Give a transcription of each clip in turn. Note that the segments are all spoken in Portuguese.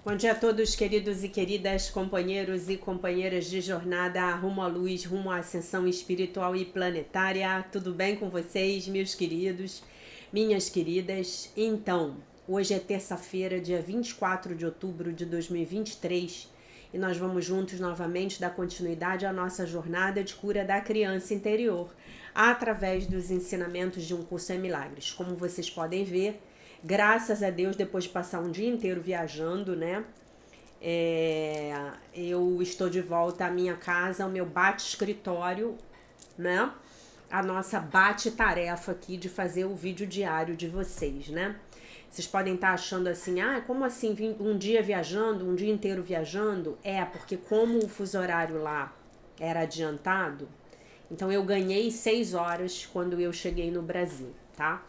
Bom dia a todos, queridos e queridas, companheiros e companheiras de jornada rumo à luz, rumo à ascensão espiritual e planetária. Tudo bem com vocês, meus queridos, minhas queridas? Então, hoje é terça-feira, dia 24 de outubro de 2023, e nós vamos juntos novamente dar continuidade à nossa jornada de cura da criança interior, através dos ensinamentos de Um Curso em Milagres. Como vocês podem ver, graças a Deus, depois de passar um dia inteiro viajando, né? Eu estou de volta à minha casa, ao meu bate-escritório, né? A nossa bate-tarefa aqui de fazer o vídeo diário de vocês, né? Vocês podem estar achando assim, como assim um dia viajando, um dia inteiro viajando? Porque como o fuso horário lá era adiantado, então eu ganhei 6 horas quando eu cheguei no Brasil, tá?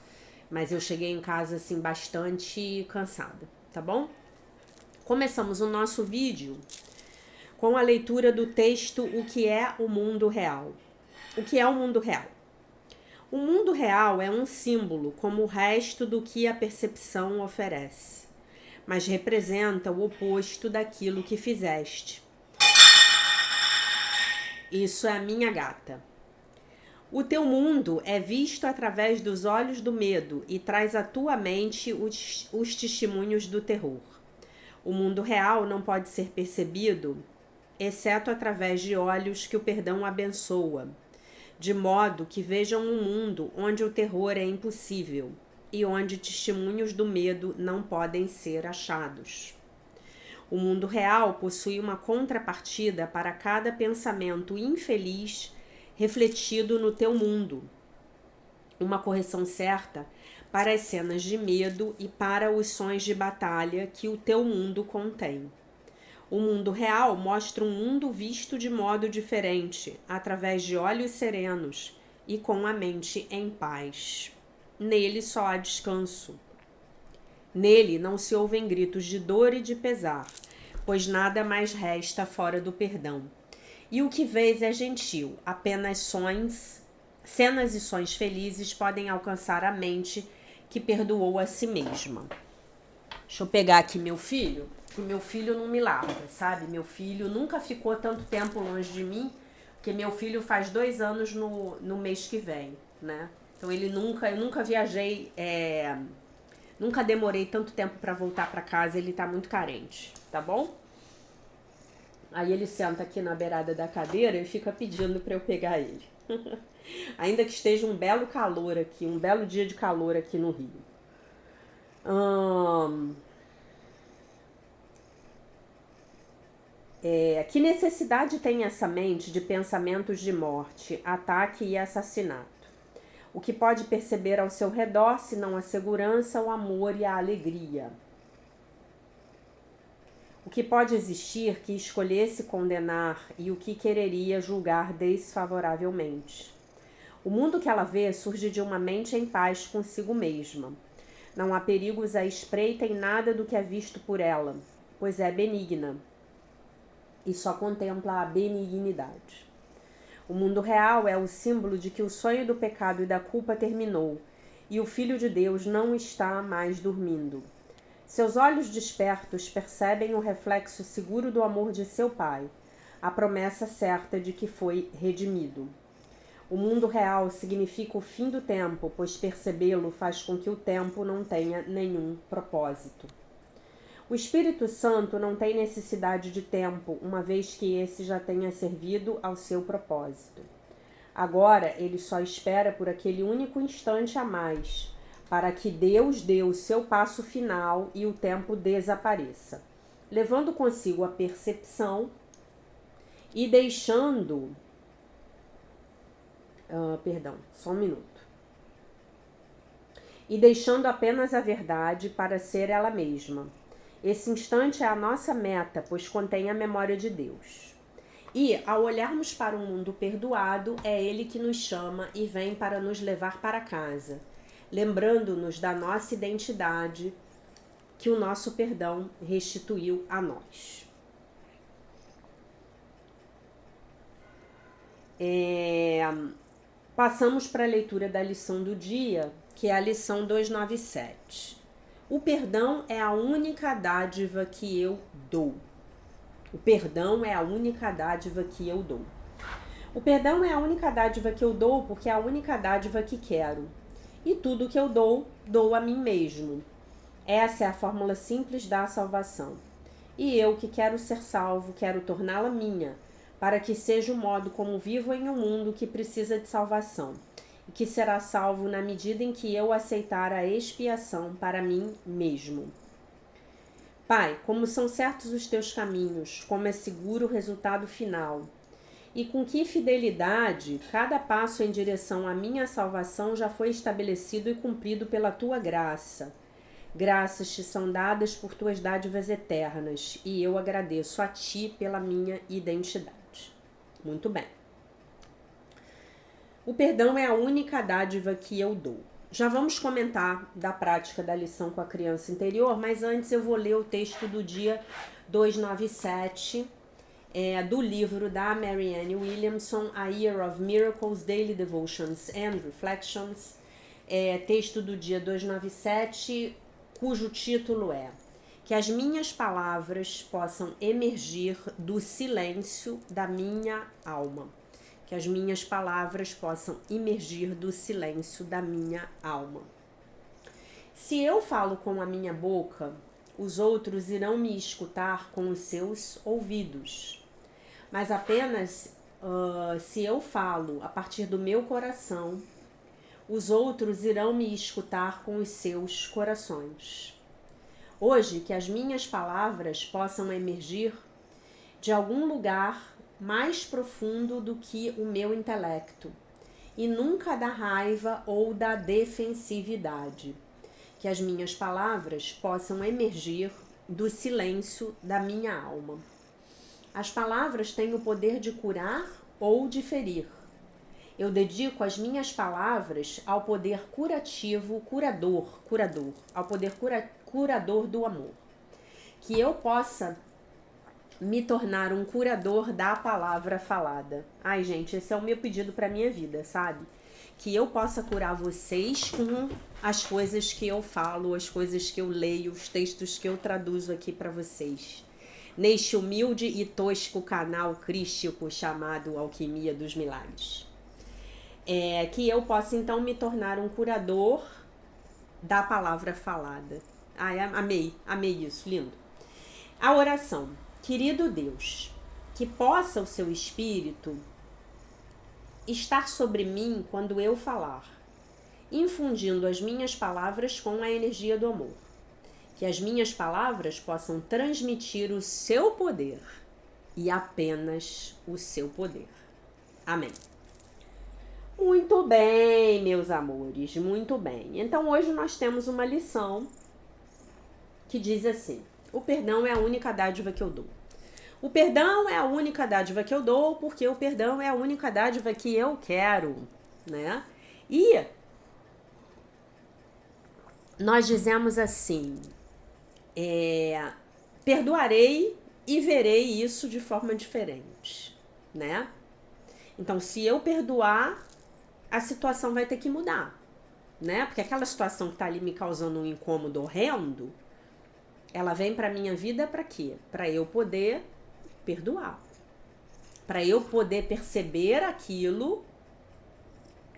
Mas eu cheguei em casa assim bastante cansada, tá bom? Começamos o nosso vídeo com a leitura do texto O que é o mundo real? O que é o mundo real? O mundo real é um símbolo como o resto do que a percepção oferece, mas representa o oposto daquilo que fizeste. Isso é a minha gata. O teu mundo é visto através dos olhos do medo e traz à tua mente os testemunhos do terror. O mundo real não pode ser percebido, exceto através de olhos que o perdão abençoa, de modo que vejam um mundo onde o terror é impossível e onde testemunhos do medo não podem ser achados. O mundo real possui uma contrapartida para cada pensamento infeliz refletido no teu mundo, uma correção certa para as cenas de medo e para os sons de batalha que o teu mundo contém. O mundo real mostra um mundo visto de modo diferente, através de olhos serenos e com a mente em paz. Nele só há descanso. Nele não se ouvem gritos de dor e de pesar, pois nada mais resta fora do perdão. E o que vês é gentil, apenas cenas e sons felizes podem alcançar a mente que perdoou a si mesma. Deixa eu pegar aqui meu filho, que meu filho não me larga, sabe? Meu filho nunca ficou tanto tempo longe de mim, porque meu filho faz 2 anos no mês que vem, né? Então eu nunca viajei, nunca demorei tanto tempo para voltar para casa, ele tá muito carente, tá bom? Aí ele senta aqui na beirada da cadeira e fica pedindo para eu pegar ele. Ainda que esteja um belo calor aqui, um belo dia de calor aqui no Rio. Que necessidade tem essa mente de pensamentos de morte, ataque e assassinato? O que pode perceber ao seu redor, senão a segurança, o amor e a alegria? O que pode existir que escolhesse condenar e o que quereria julgar desfavoravelmente? O mundo que ela vê surge de uma mente em paz consigo mesma. Não há perigos à espreita em nada do que é visto por ela, pois é benigna e só contempla a benignidade. O mundo real é o símbolo de que o sonho do pecado e da culpa terminou e o Filho de Deus não está mais dormindo. Seus olhos despertos percebem o reflexo seguro do amor de seu Pai, a promessa certa de que foi redimido. O mundo real significa o fim do tempo, pois percebê-lo faz com que o tempo não tenha nenhum propósito. O Espírito Santo não tem necessidade de tempo, uma vez que esse já tenha servido ao seu propósito. Agora ele só espera por aquele único instante a mais, para que Deus dê o seu passo final e o tempo desapareça, levando consigo a percepção e deixando... só um minuto. E deixando apenas a verdade para ser ela mesma. Esse instante é a nossa meta, pois contém a memória de Deus. E, ao olharmos para um mundo perdoado, é Ele que nos chama e vem para nos levar para casa, lembrando-nos da nossa identidade que o nosso perdão restituiu a nós. Passamos para a leitura da lição do dia, que é a lição 297. O perdão é a única dádiva que eu dou. O perdão é a única dádiva que eu dou. O perdão é a única dádiva que eu dou porque é a única dádiva que quero. E tudo que eu dou, dou a mim mesmo. Essa é a fórmula simples da salvação. E eu que quero ser salvo, quero torná-la minha, para que seja o modo como vivo em um mundo que precisa de salvação, e que será salvo na medida em que eu aceitar a expiação para mim mesmo. Pai, como são certos os teus caminhos, como é seguro o resultado final, e com que fidelidade cada passo em direção à minha salvação já foi estabelecido e cumprido pela tua graça. Graças te são dadas por tuas dádivas eternas, e eu agradeço a ti pela minha identidade. Muito bem. O perdão é a única dádiva que eu dou. Já vamos comentar da prática da lição com a criança interior, mas antes eu vou ler o texto do dia 297, do livro da Marianne Williamson, A Year of Miracles, Daily Devotions and Reflections, texto do dia 297, cujo título é Que as minhas palavras possam emergir do silêncio da minha alma. Que as minhas palavras possam emergir do silêncio da minha alma. Se eu falo com a minha boca, os outros irão me escutar com os seus ouvidos. Mas apenas se eu falo a partir do meu coração, os outros irão me escutar com os seus corações. Hoje, que as minhas palavras possam emergir de algum lugar mais profundo do que o meu intelecto, e nunca da raiva ou da defensividade. Que as minhas palavras possam emergir do silêncio da minha alma. As palavras têm o poder de curar ou de ferir. Eu dedico as minhas palavras ao poder curativo, curador, ao poder curador do amor. Que eu possa me tornar um curador da palavra falada. Ai, gente, esse é o meu pedido para minha vida, sabe? Que eu possa curar vocês com as coisas que eu falo, as coisas que eu leio, os textos que eu traduzo aqui para vocês. Neste humilde e tosco canal crístico chamado Alquimia dos Milagres. Que eu possa então me tornar um curador da palavra falada. Ai, amei isso, lindo. A oração. Querido Deus, que possa o seu Espírito estar sobre mim quando eu falar, infundindo as minhas palavras com a energia do amor. Que as minhas palavras possam transmitir o seu poder e apenas o seu poder. Amém. Muito bem, meus amores, muito bem. Então hoje nós temos uma lição que diz assim: o perdão é a única dádiva que eu dou. O perdão é a única dádiva que eu dou porque o perdão é a única dádiva que eu quero, né? E nós dizemos assim, perdoarei e verei isso de forma diferente, né? Então, se eu perdoar, a situação vai ter que mudar, né? Porque aquela situação que tá ali me causando um incômodo horrendo, ela vem pra minha vida pra quê? Pra eu poder perdoar. Pra eu poder perceber aquilo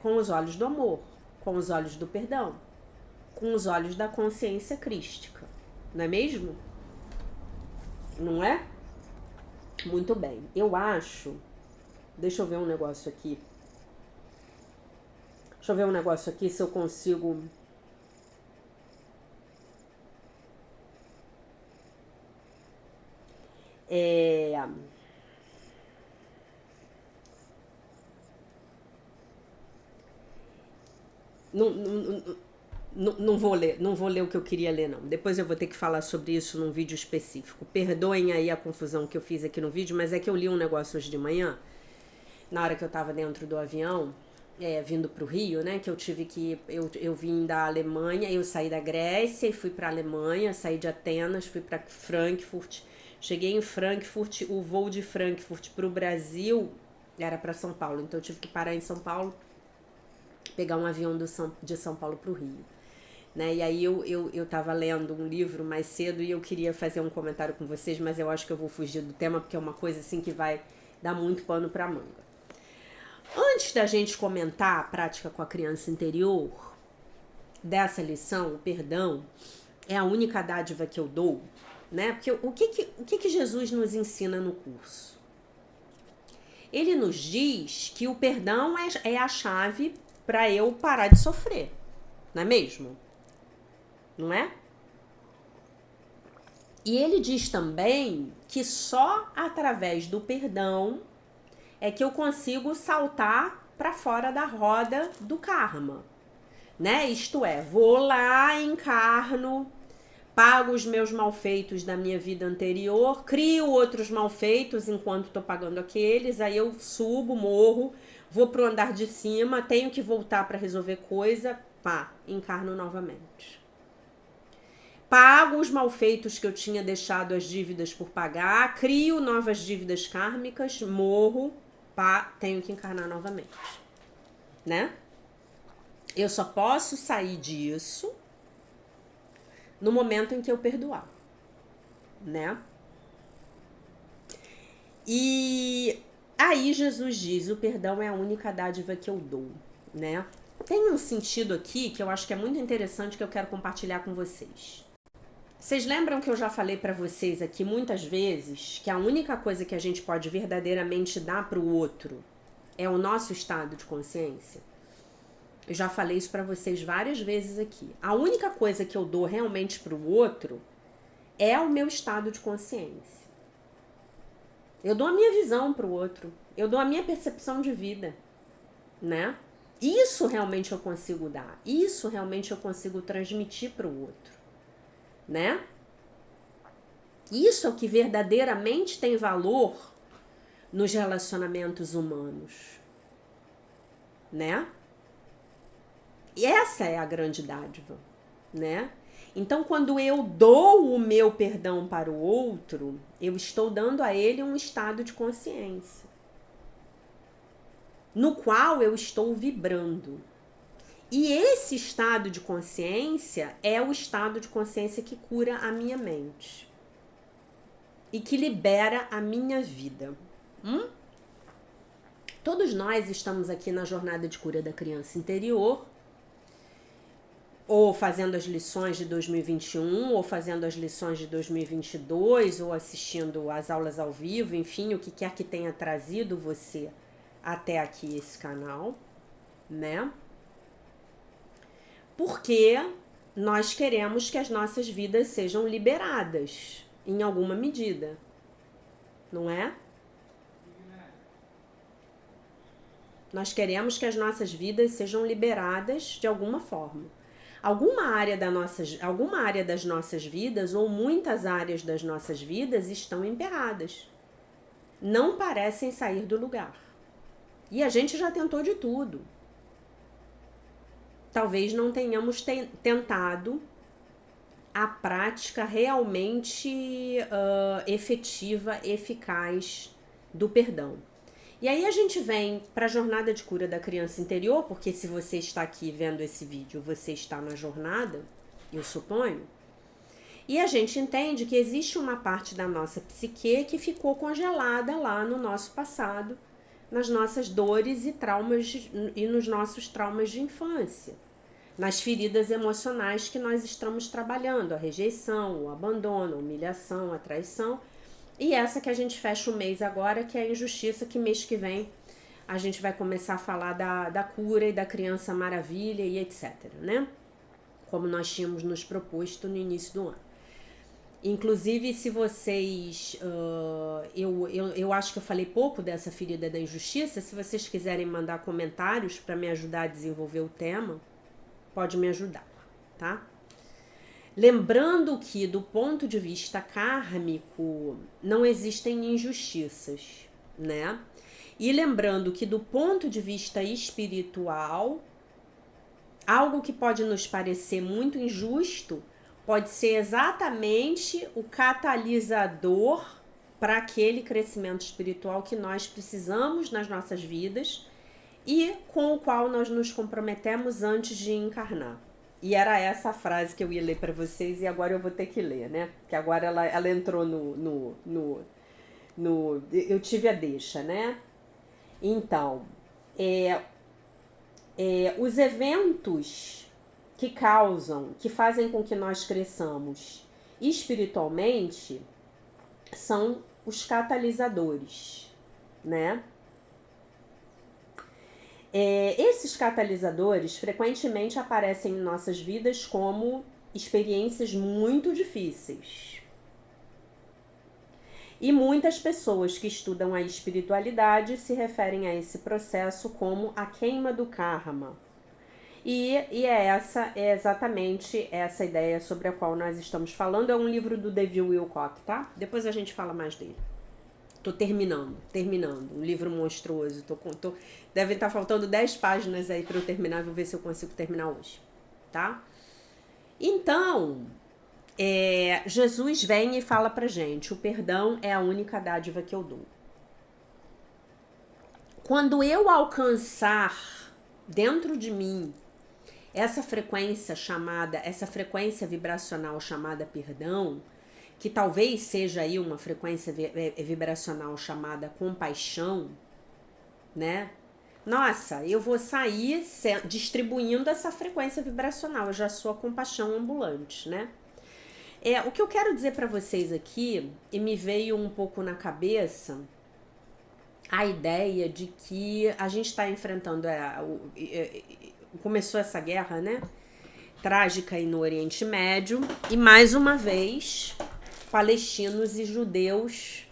com os olhos do amor, com os olhos do perdão, com os olhos da consciência crística. Não é mesmo? Não é? Muito bem. Eu acho... Deixa eu ver um negócio aqui. Deixa eu ver um negócio aqui se eu consigo... Não vou ler o que eu queria ler, não. Depois eu vou ter que falar sobre isso num vídeo específico. Perdoem aí a confusão que eu fiz aqui no vídeo, mas é que eu li um negócio hoje de manhã, na hora que eu tava dentro do avião, vindo pro Rio, né, que eu tive que... Eu vim da Alemanha, eu saí da Grécia e fui pra Alemanha, saí de Atenas, fui pra Frankfurt. Cheguei em Frankfurt, o voo de Frankfurt pro Brasil era pra São Paulo, então eu tive que parar em São Paulo, pegar um avião de São Paulo pro Rio. né? E aí eu tava lendo um livro mais cedo e eu queria fazer um comentário com vocês, mas eu acho que eu vou fugir do tema porque é uma coisa assim que vai dar muito pano pra manga. Antes da gente comentar a prática com a criança interior, dessa lição, o perdão é a única dádiva que eu dou, né? Porque o que Jesus nos ensina no curso? Ele nos diz que o perdão é a chave para eu parar de sofrer, não é mesmo? Não é? E ele diz também que só através do perdão é que eu consigo saltar para fora da roda do karma, né? Isto é, vou lá, encarno, pago os meus malfeitos da minha vida anterior, crio outros malfeitos enquanto estou pagando aqueles, aí eu subo, morro, vou pro andar de cima, tenho que voltar para resolver coisa, pá, encarno novamente. Pago os malfeitos que eu tinha deixado as dívidas por pagar, crio novas dívidas kármicas, morro, pá, tenho que encarnar novamente, né? Eu só posso sair disso no momento em que eu perdoar, né? E aí Jesus diz, o perdão é a única dádiva que eu dou, né? Tem um sentido aqui que eu acho que é muito interessante que eu quero compartilhar com vocês. Vocês lembram que eu já falei pra vocês aqui muitas vezes que a única coisa que a gente pode verdadeiramente dar pro outro é o nosso estado de consciência? Eu já falei isso pra vocês várias vezes aqui. A única coisa que eu dou realmente pro outro é o meu estado de consciência. Eu dou a minha visão pro outro. Eu dou a minha percepção de vida, né? Isso realmente eu consigo dar. Isso realmente eu consigo transmitir pro outro, né? Isso é o que verdadeiramente tem valor nos relacionamentos humanos, né? E essa é a grande dádiva, né? Então, quando eu dou o meu perdão para o outro, eu estou dando a ele um estado de consciência, no qual eu estou vibrando. E esse estado de consciência é o estado de consciência que cura a minha mente e que libera a minha vida. Todos nós estamos aqui na jornada de cura da criança interior, ou fazendo as lições de 2021, ou fazendo as lições de 2022, ou assistindo às aulas ao vivo, enfim, o que quer que tenha trazido você até aqui esse canal, né? Porque nós queremos que as nossas vidas sejam liberadas, em alguma medida, não é? Nós queremos que as nossas vidas sejam liberadas de alguma forma. Alguma área das nossas vidas, ou muitas áreas das nossas vidas, estão emperradas. Não parecem sair do lugar. E a gente já tentou de tudo. Talvez não tenhamos tentado a prática realmente efetiva, eficaz do perdão. E aí a gente vem para a jornada de cura da criança interior, porque se você está aqui vendo esse vídeo, você está na jornada, eu suponho. E a gente entende que existe uma parte da nossa psique que ficou congelada lá no nosso passado, nas nossas dores e traumas e nos nossos traumas de infância, nas feridas emocionais que nós estamos trabalhando, a rejeição, o abandono, a humilhação, a traição. E essa que a gente fecha o mês agora, que é a injustiça, que mês que vem a gente vai começar a falar da cura e da criança maravilha e etc, né? Como nós tínhamos nos proposto no início do ano. Inclusive, se vocês... eu acho que eu falei pouco dessa ferida da injustiça. Se vocês quiserem mandar comentários para me ajudar a desenvolver o tema, pode me ajudar, tá? Lembrando que, do ponto de vista kármico, não existem injustiças, né? E lembrando que, do ponto de vista espiritual, algo que pode nos parecer muito injusto pode ser exatamente o catalisador para aquele crescimento espiritual que nós precisamos nas nossas vidas e com o qual nós nos comprometemos antes de encarnar, E era essa a frase que eu ia ler para vocês e agora eu vou ter que ler, né? Porque agora ela entrou no. Eu tive a deixa, né? Então, é, os eventos que fazem com que nós cresçamos espiritualmente são os catalisadores, né? Esses catalisadores frequentemente aparecem em nossas vidas como experiências muito difíceis. E muitas pessoas que estudam a espiritualidade se referem a esse processo como a queima do karma. E é exatamente essa ideia sobre a qual nós estamos falando. É um livro do David Wilcock, tá? Depois a gente fala mais dele. Tô terminando. Um livro monstruoso. Deve estar faltando 10 páginas aí para eu terminar. Vou ver se eu consigo terminar hoje, tá? Então, Jesus vem e fala pra gente: o perdão é a única dádiva que eu dou. Quando eu alcançar dentro de mim essa frequência vibracional chamada perdão, que talvez seja aí uma frequência vibracional chamada compaixão, né? Nossa, eu vou sair distribuindo essa frequência vibracional, eu já sou a compaixão ambulante, né? O que eu quero dizer para vocês aqui, e me veio um pouco na cabeça a ideia de que a gente está enfrentando, começou essa guerra, né? Trágica aí no Oriente Médio, e mais uma vez palestinos e judeus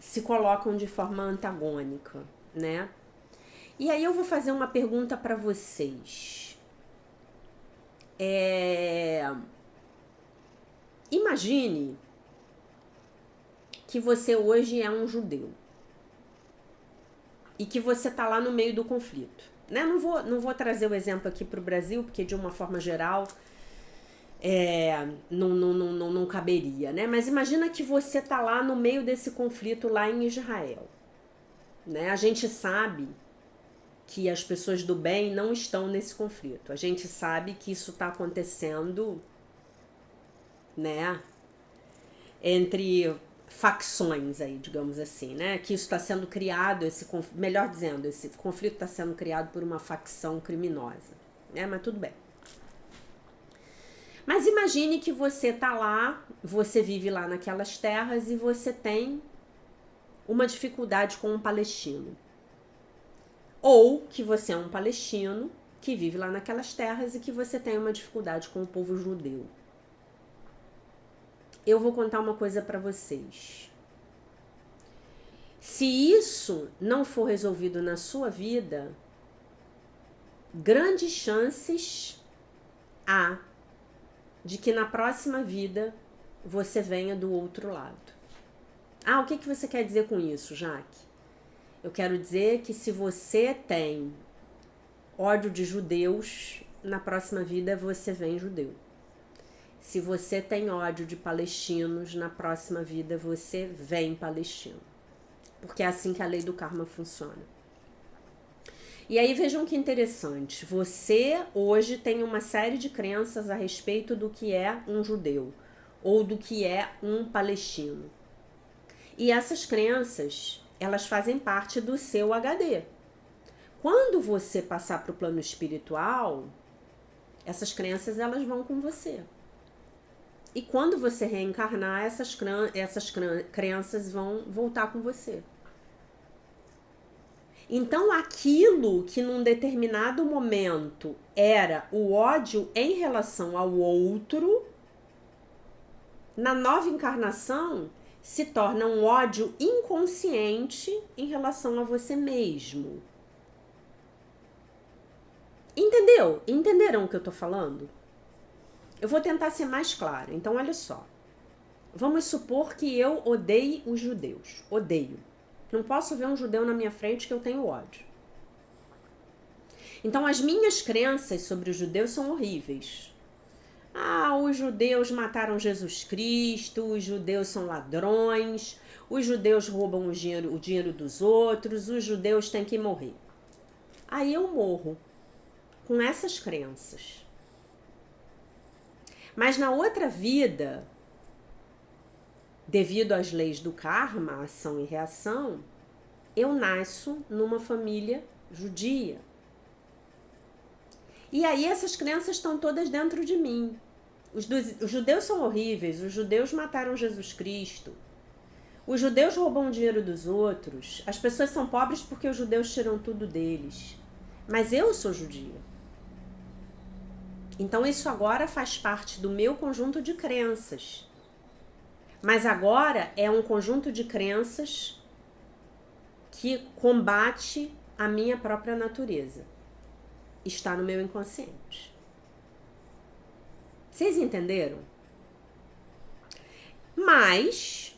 se colocam de forma antagônica, né? E aí eu vou fazer uma pergunta para vocês. Imagine que você hoje é um judeu e que você tá lá no meio do conflito, né? Não vou trazer o exemplo aqui para o Brasil, porque de uma forma geral não caberia, né? Mas imagina que você tá lá no meio desse conflito lá em Israel, né? A gente sabe que as pessoas do bem não estão nesse conflito. A gente sabe que isso tá acontecendo, né? Entre facções aí, digamos assim, né? Que isso está sendo criado, melhor dizendo, esse conflito está sendo criado por uma facção criminosa, né? Mas tudo bem. Mas imagine que você tá lá, você vive lá naquelas terras e você tem uma dificuldade com um palestino. Ou que você é um palestino que vive lá naquelas terras e que você tem uma dificuldade com o povo judeu. Eu vou contar uma coisa para vocês. Se isso não for resolvido na sua vida, grandes chances há de que na próxima vida você venha do outro lado. O que você quer dizer com isso, Jaque? Eu quero dizer que se você tem ódio de judeus, na próxima vida você vem judeu. Se você tem ódio de palestinos, na próxima vida você vem palestino. Porque é assim que a lei do karma funciona. E aí vejam que interessante. Você hoje tem uma série de crenças a respeito do que é um judeu ou do que é um palestino. E essas crenças, elas fazem parte do seu HD. Quando você passar para o plano espiritual, essas crenças elas vão com você. E quando você reencarnar, essas crenças vão voltar com você. Então, aquilo que num determinado momento era o ódio em relação ao outro, na nova encarnação se torna um ódio inconsciente em relação a você mesmo. Entendeu? Entenderam o que eu tô falando? Eu vou tentar ser mais clara. Então, olha só. Vamos supor que eu odeie os judeus. Odeio. Não posso ver um judeu na minha frente que eu tenho ódio. Então, as minhas crenças sobre os judeus são horríveis. Os judeus mataram Jesus Cristo, os judeus são ladrões, os judeus roubam o dinheiro dos outros, os judeus têm que morrer. Aí eu morro. com essas crenças. Mas na outra vida, devido às leis do karma, ação e reação, eu nasço numa família judia. E aí essas crenças estão todas dentro de mim. Os judeus são horríveis, os judeus mataram Jesus Cristo, os judeus roubam o dinheiro dos outros, as pessoas são pobres porque os judeus tiram tudo deles. Mas eu sou judia. Então isso agora faz parte do meu conjunto de crenças. Mas agora é um conjunto de crenças que combate a minha própria natureza. Está no meu inconsciente. Vocês entenderam? Mas,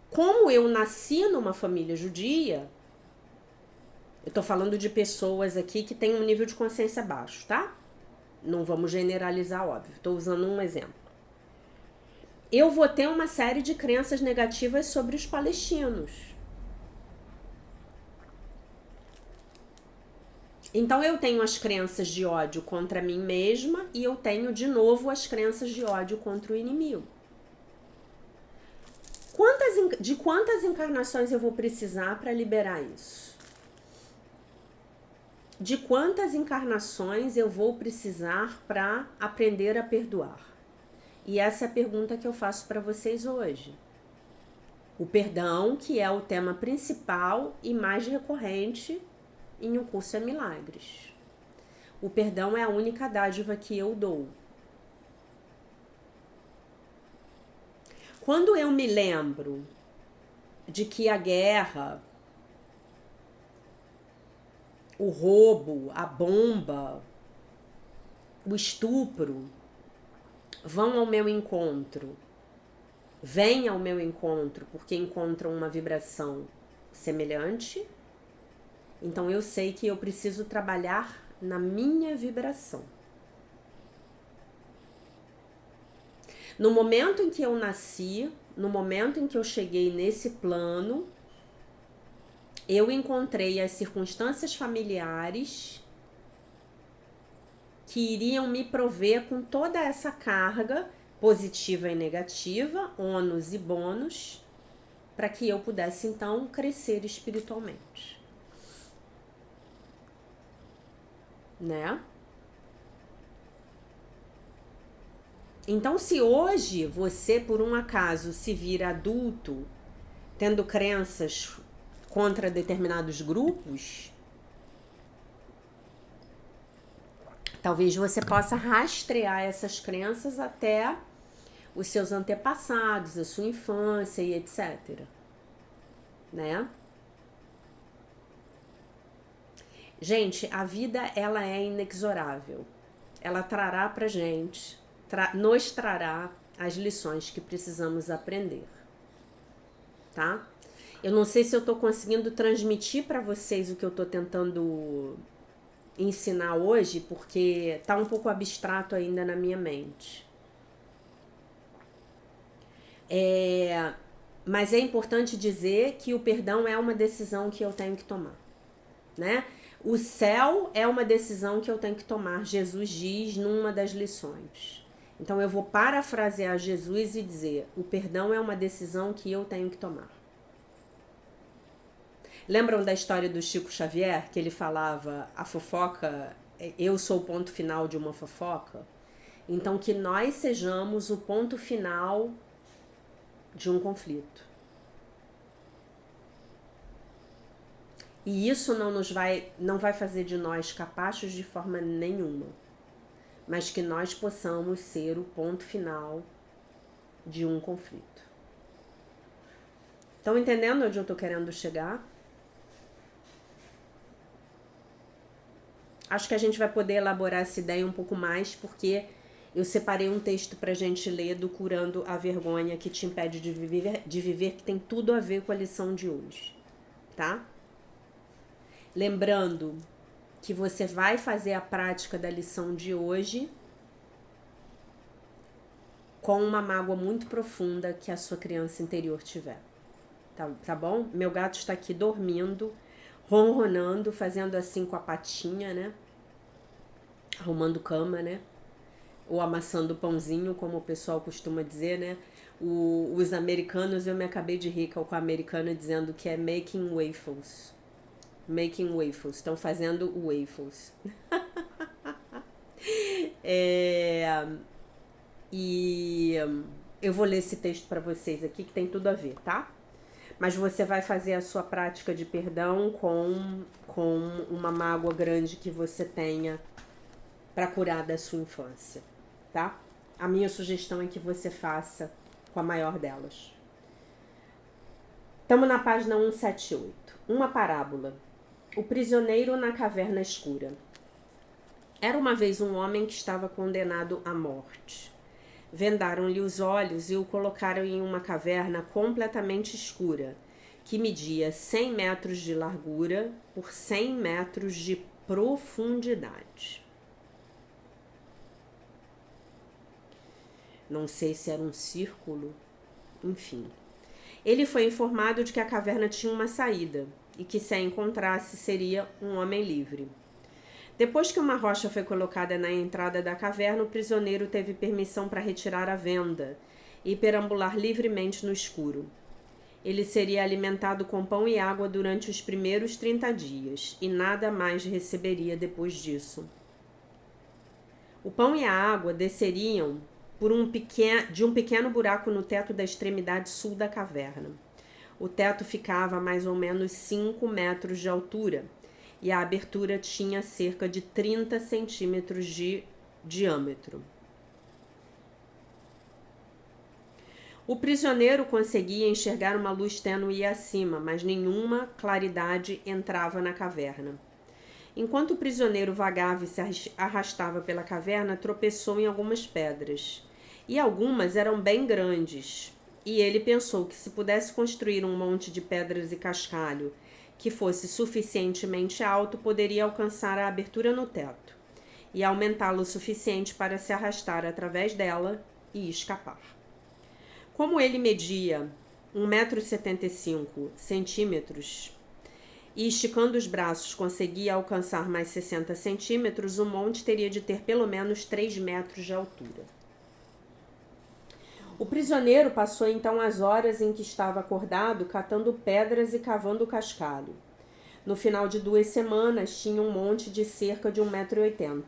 como eu nasci numa família judia, eu tô falando de pessoas aqui que têm um nível de consciência baixo, tá? Não vamos generalizar, óbvio. Tô usando um exemplo. Eu vou ter uma série de crenças negativas sobre os palestinos. Então eu tenho as crenças de ódio contra mim mesma e eu tenho de novo as crenças de ódio contra o inimigo. De quantas encarnações eu vou precisar para liberar isso? De quantas encarnações eu vou precisar para aprender a perdoar? E essa é a pergunta que eu faço para vocês hoje. O perdão, que é o tema principal e mais recorrente em Um Curso em Milagres. O perdão é a única dádiva que eu dou. Quando eu me lembro de que a guerra, o roubo, a bomba, o estupro vão ao meu encontro, vêm ao meu encontro porque encontram uma vibração semelhante, então eu sei que eu preciso trabalhar na minha vibração. No momento em que eu nasci, no momento em que eu cheguei nesse plano, eu encontrei as circunstâncias familiares que iriam me prover com toda essa carga positiva e negativa, ônus e bônus, para que eu pudesse então crescer espiritualmente. Né? Então, se hoje você, por um acaso, se vira adulto, tendo crenças contra determinados grupos, talvez você possa rastrear essas crenças até os seus antepassados, a sua infância e etc. Né? Gente, a vida, ela é inexorável. Ela trará pra gente, nos trará as lições que precisamos aprender. Tá? Eu não sei se eu tô conseguindo transmitir para vocês o que eu tô tentando ensinar hoje, porque tá um pouco abstrato ainda na minha mente. Mas é importante dizer que o perdão é uma decisão que eu tenho que tomar, né? O céu é uma decisão que eu tenho que tomar, Jesus diz numa das lições. Então eu vou parafrasear Jesus e dizer, o perdão é uma decisão que eu tenho que tomar. Lembram da história do Chico Xavier, que ele falava, a fofoca, eu sou o ponto final de uma fofoca? Então que nós sejamos o ponto final de um conflito. E isso não vai fazer de nós capazes de forma nenhuma, mas que nós possamos ser o ponto final de um conflito. Estão entendendo onde eu estou querendo chegar? Acho que a gente vai poder elaborar essa ideia um pouco mais, porque eu separei um texto pra gente ler do Curando a Vergonha que te impede de viver, que tem tudo a ver com a lição de hoje, tá? Lembrando que você vai fazer a prática da lição de hoje com uma mágoa muito profunda que a sua criança interior tiver. Tá bom? Meu gato está aqui dormindo, ronronando, fazendo assim com a patinha, né? arrumando cama, né? Ou amassando pãozinho, como o pessoal costuma dizer, né? Os americanos, eu me acabei de rir com a americana dizendo que é making waffles. Making waffles. Estão fazendo waffles. E eu vou ler esse texto para vocês aqui, que tem tudo a ver, tá? Mas você vai fazer a sua prática de perdão com uma mágoa grande que você tenha para curar da sua infância, tá? A minha sugestão é que você faça com a maior delas. Estamos na página 178. Uma parábola. O prisioneiro na caverna escura. Era uma vez um homem que estava condenado à morte. Vendaram-lhe os olhos e o colocaram em uma caverna completamente escura, que media 100 metros de largura por 100 metros de profundidade. Não sei se era um círculo, enfim. Ele foi informado de que a caverna tinha uma saída e que, se a encontrasse, seria um homem livre. Depois que uma rocha foi colocada na entrada da caverna, o prisioneiro teve permissão para retirar a venda e perambular livremente no escuro. Ele seria alimentado com pão e água durante os primeiros 30 dias e nada mais receberia depois disso. O pão e a água desceriam de um pequeno buraco no teto da extremidade sul da caverna. O teto ficava a mais ou menos 5 metros de altura e a abertura tinha cerca de 30 centímetros de diâmetro. O prisioneiro conseguia enxergar uma luz tênue acima, mas nenhuma claridade entrava na caverna. Enquanto o prisioneiro vagava e se arrastava pela caverna, tropeçou em algumas pedras. E algumas eram bem grandes. E ele pensou que se pudesse construir um monte de pedras e cascalho que fosse suficientemente alto, poderia alcançar a abertura no teto e aumentá-lo o suficiente para se arrastar através dela e escapar. Como ele media 1,75 m e esticando os braços conseguia alcançar mais 60 centímetros, o monte teria de ter pelo menos 3 metros de altura. O prisioneiro passou então as horas em que estava acordado catando pedras e cavando cascalho. No final de 2 semanas tinha um monte de cerca de 1,80 m.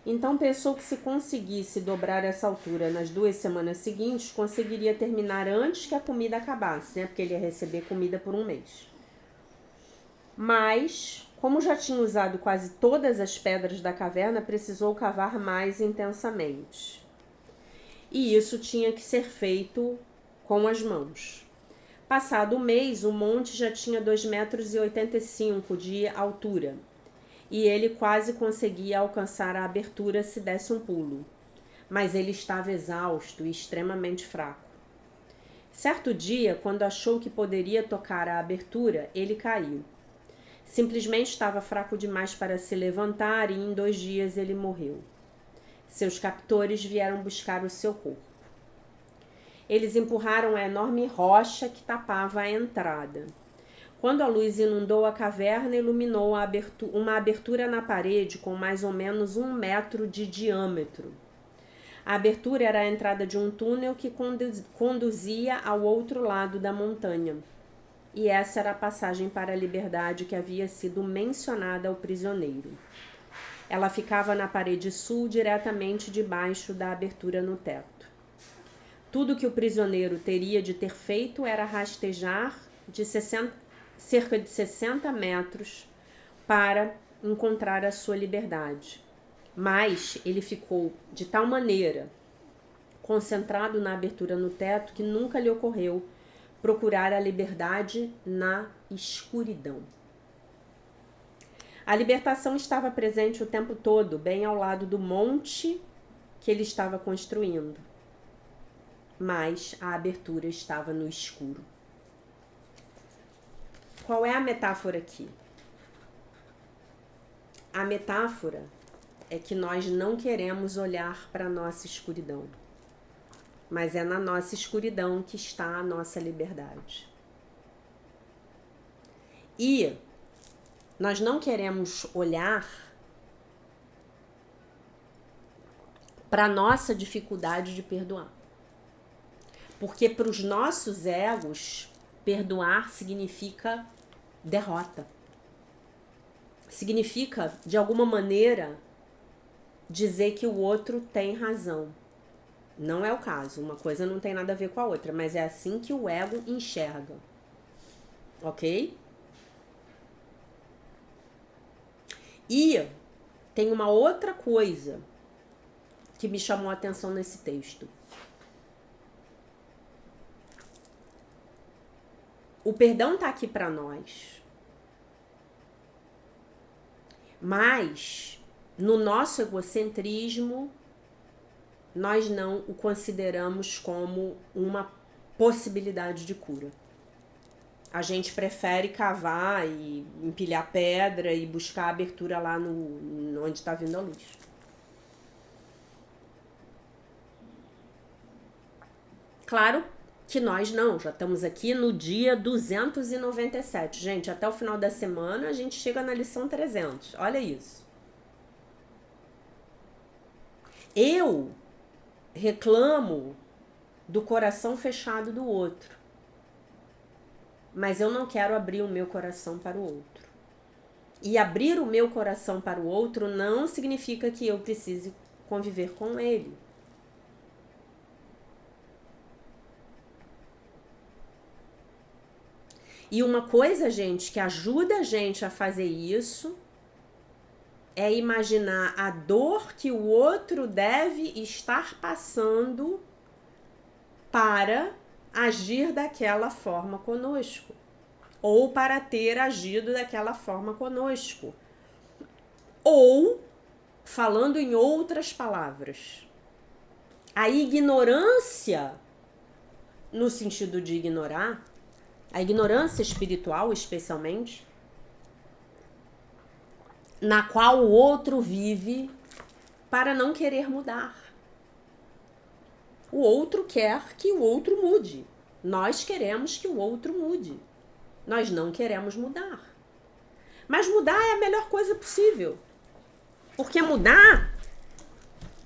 Então pensou que se conseguisse dobrar essa altura nas 2 semanas seguintes, conseguiria terminar antes que a comida acabasse, né? Porque ele ia receber comida por um mês. Mas, como já tinha usado quase todas as pedras da caverna, precisou cavar mais intensamente. E isso tinha que ser feito com as mãos. Passado um mês, o monte já tinha 2,85 m de altura e ele quase conseguia alcançar a abertura se desse um pulo. Mas ele estava exausto e extremamente fraco. Certo dia, quando achou que poderia tocar a abertura, ele caiu. Simplesmente estava fraco demais para se levantar e em 2 dias ele morreu. Seus captores vieram buscar o seu corpo. Eles empurraram a enorme rocha que tapava a entrada. Quando a luz inundou a caverna, iluminou uma abertura na parede com mais ou menos 1 metro de diâmetro. A abertura era a entrada de um túnel que conduzia ao outro lado da montanha. E essa era a passagem para a liberdade que havia sido mencionada ao prisioneiro. Ela ficava na parede sul, diretamente debaixo da abertura no teto. Tudo que o prisioneiro teria de ter feito era rastejar cerca de 60 metros para encontrar a sua liberdade. Mas ele ficou de tal maneira concentrado na abertura no teto que nunca lhe ocorreu procurar a liberdade na escuridão. A libertação estava presente o tempo todo, bem ao lado do monte que ele estava construindo. Mas a abertura estava no escuro. Qual é a metáfora aqui? A metáfora é que nós não queremos olhar para a nossa escuridão. Mas é na nossa escuridão que está a nossa liberdade. E nós não queremos olhar para nossa dificuldade de perdoar. Porque para os nossos egos, perdoar significa derrota. Significa, de alguma maneira, dizer que o outro tem razão. Não é o caso, uma coisa não tem nada a ver com a outra, mas é assim que o ego enxerga. Ok? E tem uma outra coisa que me chamou a atenção nesse texto. O perdão tá aqui para nós. Mas, no nosso egocentrismo, nós não o consideramos como uma possibilidade de cura. A gente prefere cavar e empilhar pedra e buscar abertura lá no onde está vindo a luz. Claro que nós não, já estamos aqui no dia 297. Gente, até o final da semana a gente chega na lição 300. Olha isso. Eu reclamo do coração fechado do outro, mas eu não quero abrir o meu coração para o outro. E abrir o meu coração para o outro não significa que eu precise conviver com ele. E uma coisa, gente, que ajuda a gente a fazer isso é imaginar a dor que o outro deve estar passando para agir daquela forma conosco. Ou para ter agido daquela forma conosco. Ou, falando em outras palavras, a ignorância, no sentido de ignorar, a ignorância espiritual, especialmente, na qual o outro vive para não querer mudar. O outro quer que o outro mude. Nós queremos que o outro mude. Nós não queremos mudar. Mas mudar é a melhor coisa possível. Porque mudar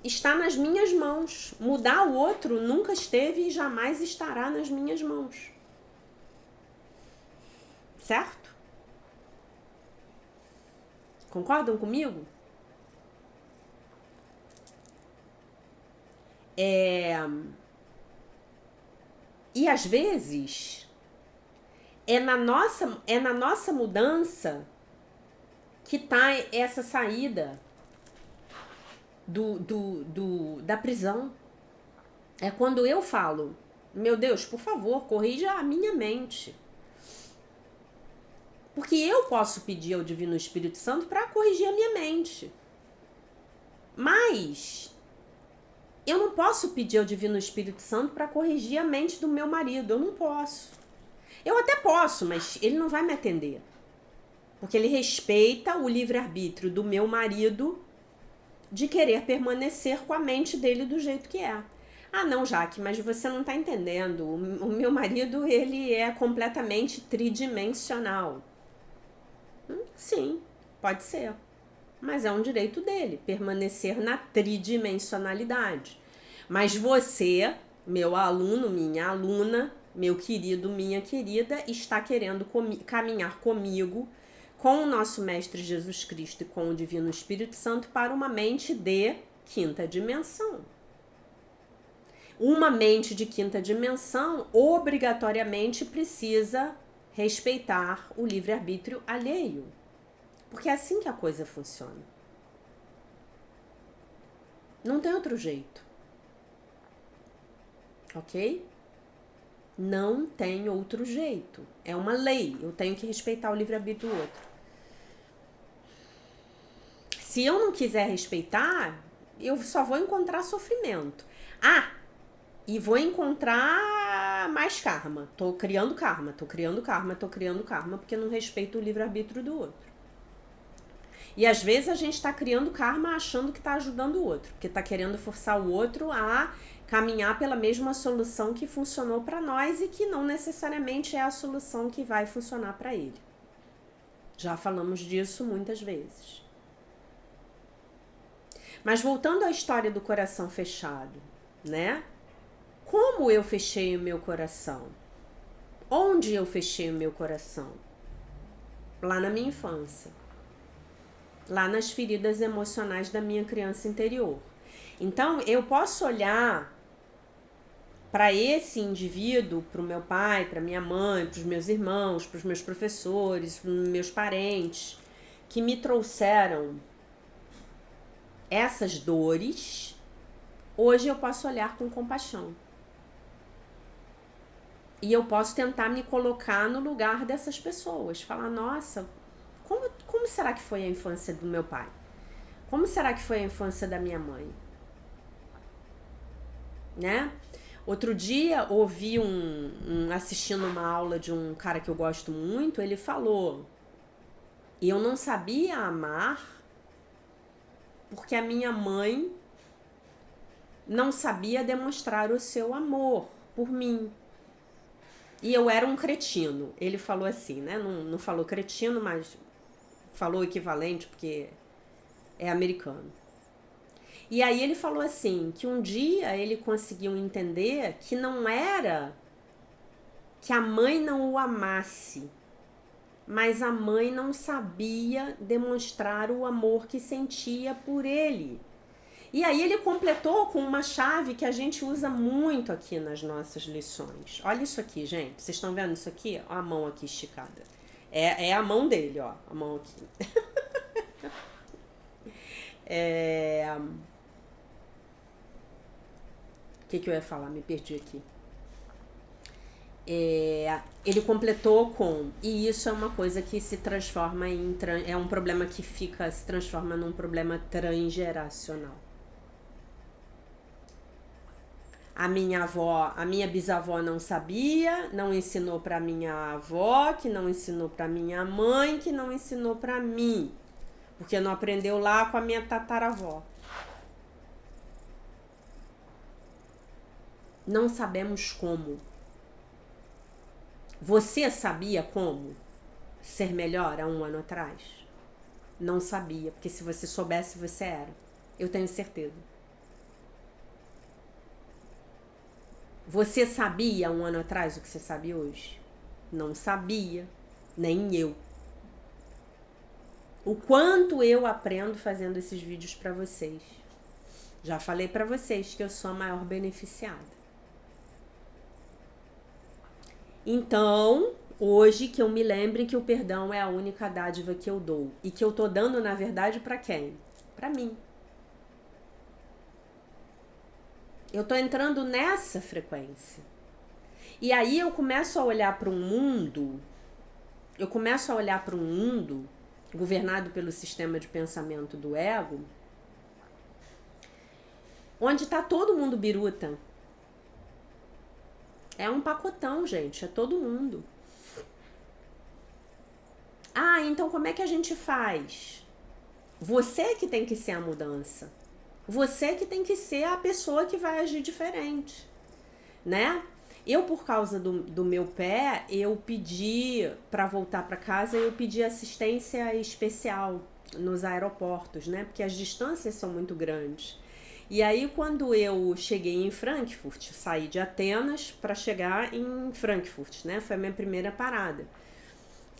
está nas minhas mãos. Mudar o outro nunca esteve e jamais estará nas minhas mãos. Certo? Concordam comigo? E às vezes é na nossa mudança que tá essa saída da prisão. É quando eu falo, meu Deus, por favor, corrija a minha mente. Porque eu posso pedir ao Divino Espírito Santo para corrigir a minha mente. Mas eu não posso pedir ao Divino Espírito Santo para corrigir a mente do meu marido. Eu não posso. Eu até posso, mas ele não vai me atender. Porque ele respeita o livre-arbítrio do meu marido de querer permanecer com a mente dele do jeito que é. Ah, não, Jaque, mas você não está entendendo. O meu marido, ele é completamente tridimensional. Sim, pode ser. Mas é um direito dele, permanecer na tridimensionalidade. Mas você, meu aluno, minha aluna, meu querido, minha querida, está querendo caminhar comigo, com o nosso Mestre Jesus Cristo e com o Divino Espírito Santo para uma mente de quinta dimensão. Uma mente de quinta dimensão obrigatoriamente precisa respeitar o livre-arbítrio alheio. Porque é assim que a coisa funciona. Não tem outro jeito. Ok? Não tem outro jeito. É uma lei. Eu tenho que respeitar o livre-arbítrio do outro. Se eu não quiser respeitar, eu só vou encontrar sofrimento. E vou encontrar mais karma. Tô criando karma, porque não respeito o livre-arbítrio do outro. E às vezes a gente tá criando karma achando que tá ajudando o outro, porque tá querendo forçar o outro a caminhar pela mesma solução que funcionou para nós e que não necessariamente é a solução que vai funcionar para ele. Já falamos disso muitas vezes. Mas voltando à história do coração fechado, né? Como eu fechei o meu coração? Onde eu fechei o meu coração? Lá na minha infância. Lá nas feridas emocionais da minha criança interior. Então, eu posso olhar para esse indivíduo, para o meu pai, para minha mãe, para os meus irmãos, para os meus professores, para os meus parentes, que me trouxeram essas dores. Hoje eu posso olhar com compaixão. E eu posso tentar me colocar no lugar dessas pessoas. Falar, nossa, como será que foi a infância do meu pai? Como será que foi a infância da minha mãe? Né? Outro dia, ouvi assistindo uma aula de um cara que eu gosto muito, ele falou, e eu não sabia amar porque a minha mãe não sabia demonstrar o seu amor por mim. E eu era um cretino. Ele falou assim, né? Não falou cretino, mas falou equivalente porque é americano. E aí ele falou assim, que um dia ele conseguiu entender que não era que a mãe não o amasse, mas a mãe não sabia demonstrar o amor que sentia por ele. E aí ele completou com uma chave que a gente usa muito aqui nas nossas lições. Olha isso aqui, gente. Vocês estão vendo isso aqui? Ó, a mão aqui esticada. É a mão dele, ó. A mão aqui. O que eu ia falar? Me perdi aqui. Ele completou com, e isso é uma coisa que se transforma é um problema que se transforma num problema transgeracional. A minha bisavó não sabia, não ensinou para minha avó, que não ensinou para minha mãe, que não ensinou para mim, porque não aprendeu lá com a minha tataravó. Não sabemos como. Você sabia como ser melhor há um ano atrás? Não sabia, porque se você soubesse, você era. Eu tenho certeza. Você sabia há um ano atrás o que você sabe hoje? Não sabia, nem eu. O quanto eu aprendo fazendo esses vídeos para vocês. Já falei para vocês que eu sou a maior beneficiada. Então, hoje que eu me lembre que o perdão é a única dádiva que eu dou. E que eu tô dando, na verdade, para quem? Para mim. Eu tô entrando nessa frequência. E aí eu começo a olhar para um mundo, governado pelo sistema de pensamento do ego, onde tá todo mundo biruta. É um pacotão, gente, é todo mundo. Ah, então como é que a gente faz? Você que tem que ser a mudança. Você que tem que ser a pessoa que vai agir diferente, né? Eu, por causa do meu pé, eu pedi, para voltar para casa, eu pedi assistência especial nos aeroportos, né? Porque as distâncias são muito grandes. E aí, quando eu cheguei em Frankfurt, saí de Atenas para chegar em Frankfurt, né? Foi a minha primeira parada.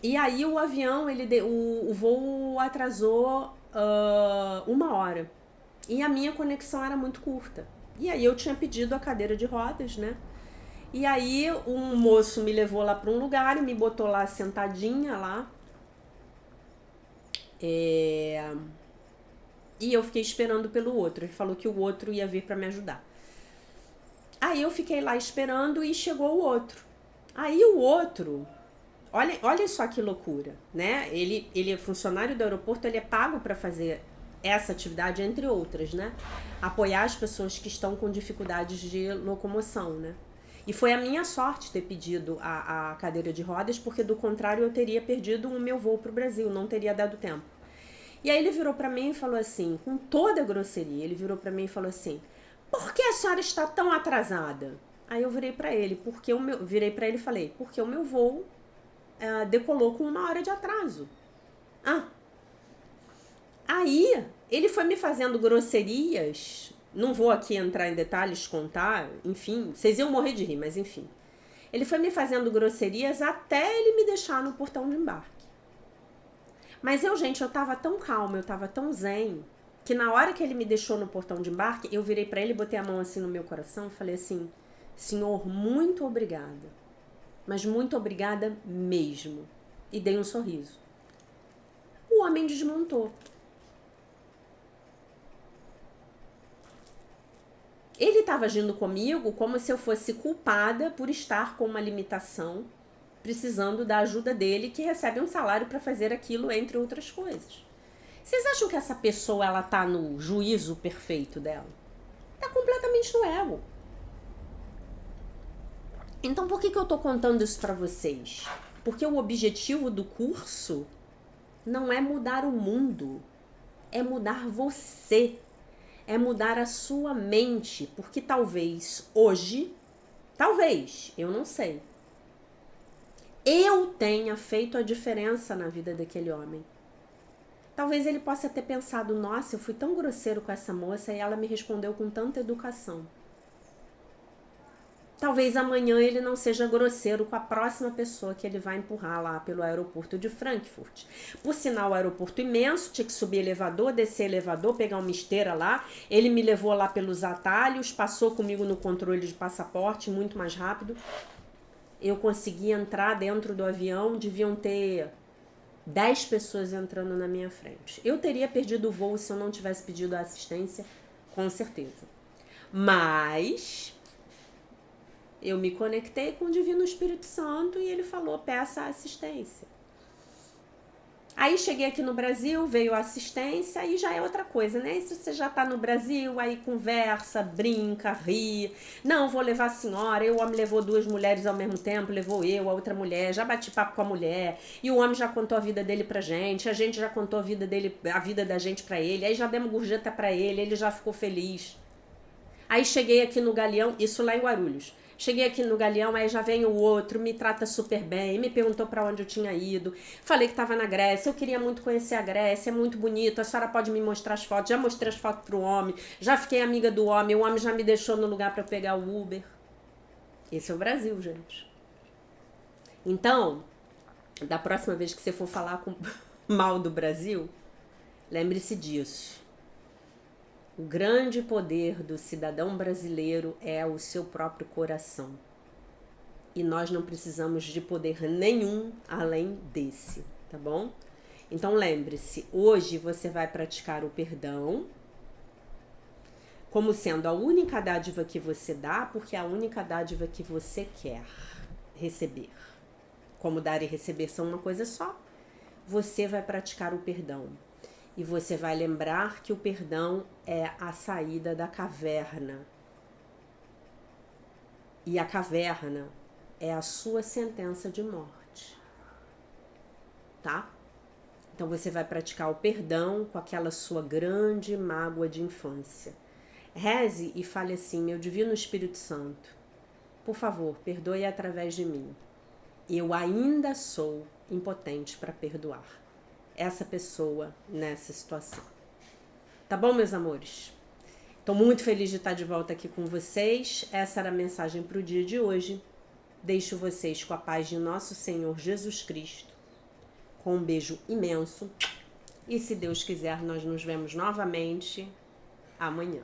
E aí o avião, o voo atrasou 1 hora. E a minha conexão era muito curta. E aí eu tinha pedido a cadeira de rodas, né? E aí um moço me levou lá para um lugar e me botou lá sentadinha lá. E eu fiquei esperando pelo outro. Ele falou que o outro ia vir para me ajudar. Aí eu fiquei lá esperando e chegou o outro. Aí o outro... Olha só que loucura, né? Ele é funcionário do aeroporto, ele é pago para fazer essa atividade, entre outras, né? Apoiar as pessoas que estão com dificuldades de locomoção, né? E foi a minha sorte ter pedido a cadeira de rodas, porque do contrário eu teria perdido o meu voo para o Brasil, não teria dado tempo. E aí ele virou para mim e falou assim, com toda a grosseria, ele virou para mim e falou assim, por que a senhora está tão atrasada? Aí eu virei para ele e falei, porque o meu voo decolou com 1 hora de atraso. Aí Ele foi me fazendo grosserias, não vou aqui entrar em detalhes, contar, enfim, vocês iam morrer de rir, mas enfim. Ele foi me fazendo grosserias até ele me deixar no portão de embarque. Mas eu tava tão calma, eu tava tão zen, que na hora que ele me deixou no portão de embarque, eu virei pra ele, botei a mão assim no meu coração e falei assim: Senhor, muito obrigada. Mas muito obrigada mesmo. E dei um sorriso. O homem desmontou. Ele estava agindo comigo como se eu fosse culpada por estar com uma limitação, precisando da ajuda dele, que recebe um salário para fazer aquilo, entre outras coisas. Vocês acham que essa pessoa ela tá no juízo perfeito dela? Tá completamente no ego. Então por que eu tô contando isso para vocês? Porque o objetivo do curso não é mudar o mundo, é mudar você. É mudar a sua mente, porque talvez hoje, eu não sei, eu tenha feito a diferença na vida daquele homem. Talvez ele possa ter pensado: nossa, eu fui tão grosseiro com essa moça e ela me respondeu com tanta educação. Talvez amanhã ele não seja grosseiro com a próxima pessoa que ele vai empurrar lá pelo aeroporto de Frankfurt. Por sinal, o aeroporto imenso, tinha que subir elevador, descer elevador, pegar uma esteira lá. Ele me levou lá pelos atalhos, passou comigo no controle de passaporte, muito mais rápido. Eu consegui entrar dentro do avião, deviam ter 10 pessoas entrando na minha frente. Eu teria perdido o voo se eu não tivesse pedido a assistência, com certeza. Mas eu me conectei com o Divino Espírito Santo e ele falou: peça a assistência. Aí cheguei aqui no Brasil, veio a assistência e já é outra coisa, né? Se você já tá no Brasil, aí conversa, brinca, ri. Não, vou levar a senhora. O homem levou 2 mulheres ao mesmo tempo, levou eu, a outra mulher. Já bati papo com a mulher. E o homem já contou a vida dele pra gente. A gente já contou a vida da gente pra ele. Aí já demos gorjeta pra ele já ficou feliz. Aí cheguei aqui no Galeão, isso lá em Guarulhos. Cheguei aqui no Galeão, aí já vem o outro, me trata super bem, me perguntou pra onde eu tinha ido. Falei que tava na Grécia, eu queria muito conhecer a Grécia, é muito bonito, a senhora pode me mostrar as fotos. Já mostrei as fotos pro homem, já fiquei amiga do homem, o homem já me deixou no lugar pra eu pegar o Uber. Esse é o Brasil, gente. Então, da próxima vez que você for falar mal do Brasil, lembre-se disso. O grande poder do cidadão brasileiro é o seu próprio coração. E nós não precisamos de poder nenhum além desse, tá bom? Então lembre-se, hoje você vai praticar o perdão como sendo a única dádiva que você dá, porque é a única dádiva que você quer receber. Como dar e receber são uma coisa só, você vai praticar o perdão. E você vai lembrar que o perdão é a saída da caverna. E a caverna é a sua sentença de morte. Tá? Então você vai praticar o perdão com aquela sua grande mágoa de infância. Reze e fale assim: meu Divino Espírito Santo, por favor, perdoe através de mim. Eu ainda sou impotente para perdoar essa pessoa nessa situação. Tá bom, meus amores? Tô muito feliz de estar de volta aqui com vocês. Essa era a mensagem para o dia de hoje. Deixo vocês com a paz de nosso Senhor Jesus Cristo. Com um beijo imenso. E se Deus quiser, nós nos vemos novamente amanhã.